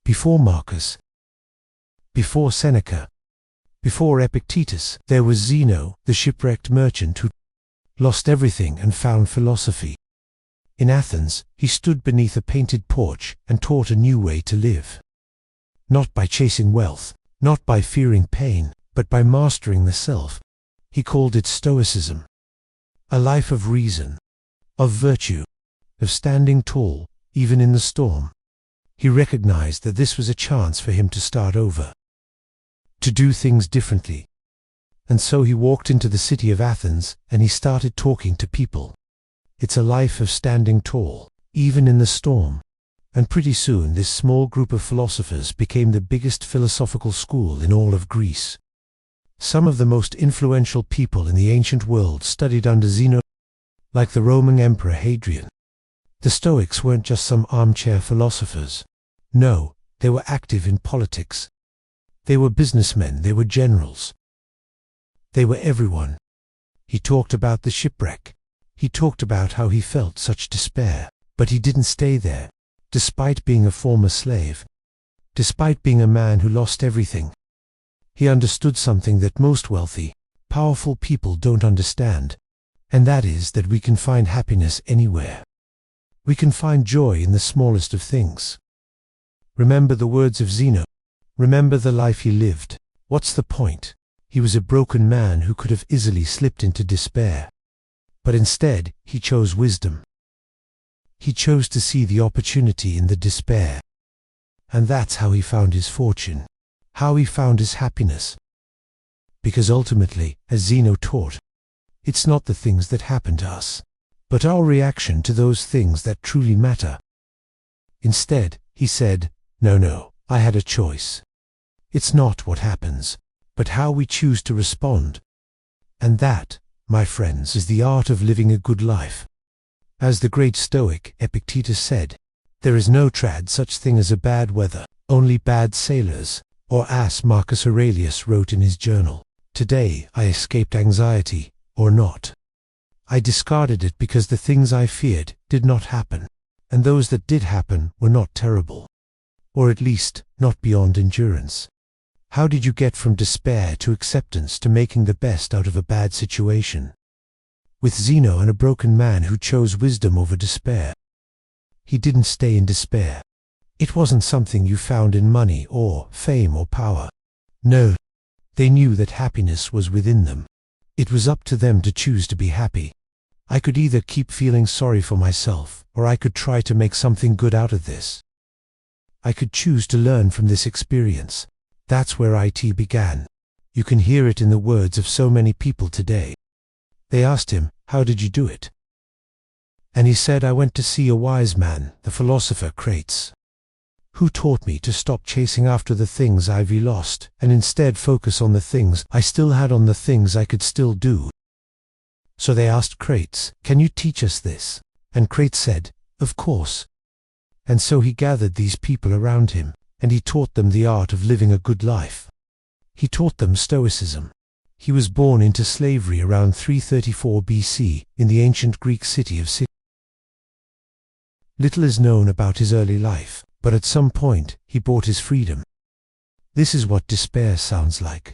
Before Marcus, before Seneca, before Epictetus, there was Zeno, the shipwrecked merchant who lost everything and found philosophy. In Athens, he stood beneath a painted porch and taught a new way to live. Not by chasing wealth, not by fearing pain, but by mastering the self. He called it Stoicism. A life of reason, of virtue, of standing tall, even in the storm. He recognized that this was a chance for him to start over, to do things differently. And so he walked into the city of Athens and he started talking to people. It's a life of standing tall, even in the storm. And pretty soon this small group of philosophers became the biggest philosophical school in all of Greece. Some of the most influential people in the ancient world studied under Zeno, like the Roman Emperor Hadrian. The Stoics weren't just some armchair philosophers. No, they were active in politics. They were businessmen, they were generals. They were everyone. He talked about the shipwreck. He talked about how he felt such despair, but he didn't stay there, despite being a former slave, despite being a man who lost everything. He understood something that most wealthy, powerful people don't understand, and that is that we can find happiness anywhere. We can find joy in the smallest of things. Remember the words of Zeno. Remember the life he lived. What's the point? He was a broken man who could have easily slipped into despair. But instead, he chose wisdom. He chose to see the opportunity in the despair. And that's how he found his fortune, how he found his happiness. Because ultimately, as Zeno taught, it's not the things that happen to us, but our reaction to those things that truly matter. Instead, he said, no, I had a choice. It's not what happens, but how we choose to respond. And that, my friends, is the art of living a good life. As the great Stoic Epictetus said, there is no such thing as a bad weather, only bad sailors. Or as Marcus Aurelius wrote in his journal, today I escaped anxiety, or not. I discarded it because the things I feared did not happen, and those that did happen were not terrible, or at least not beyond endurance. How did you get from despair to acceptance to making the best out of a bad situation? With Zeno and a broken man who chose wisdom over despair. He didn't stay in despair. It wasn't something you found in money or fame or power. No, they knew that happiness was within them. It was up to them to choose to be happy. I could either keep feeling sorry for myself, or I could try to make something good out of this. I could choose to learn from this experience. That's where IT began. You can hear it in the words of so many people today. They asked him, how did you do it? And he said, I went to see a wise man, the philosopher Crates, who taught me to stop chasing after the things I've lost and instead focus on the things I still had, on the things I could still do. So they asked Crates, can you teach us this? And Crates said, of course. And so he gathered these people around him, and he taught them the art of living a good life. He taught them Stoicism. He was born into slavery around 334 BC in the ancient Greek city of Citium. Little is known about his early life, but at some point he bought his freedom. This is what despair sounds like.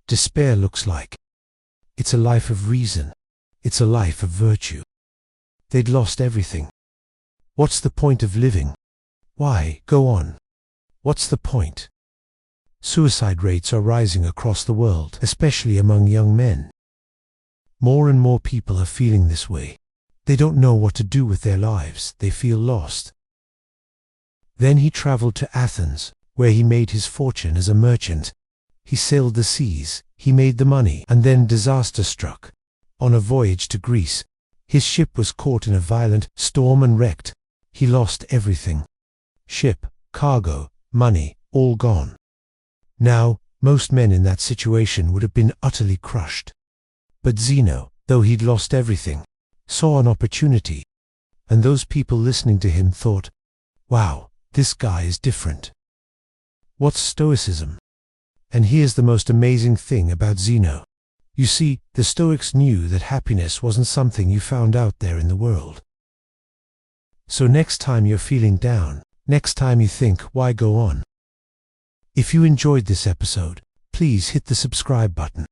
Despair looks like. It's a life of reason. It's a life of virtue. They'd lost everything. What's the point of living? Why go on? What's the point? Suicide rates are rising across the world, especially among young men. More and more people are feeling this way. They don't know what to do with their lives. They feel lost. Then he traveled to Athens, where he made his fortune as a merchant. He sailed the seas, he made the money, and then disaster struck. On a voyage to Greece, his ship was caught in a violent storm and wrecked. He lost everything. Ship, cargo, money, all gone. Now, most men in that situation would have been utterly crushed. But Zeno, though he'd lost everything, saw an opportunity. And those people listening to him thought, wow, this guy is different. What's Stoicism? And here's the most amazing thing about Zeno. You see, the Stoics knew that happiness wasn't something you found out there in the world. So next time you're feeling down, next time you think, why go on? If you enjoyed this episode, please hit the subscribe button.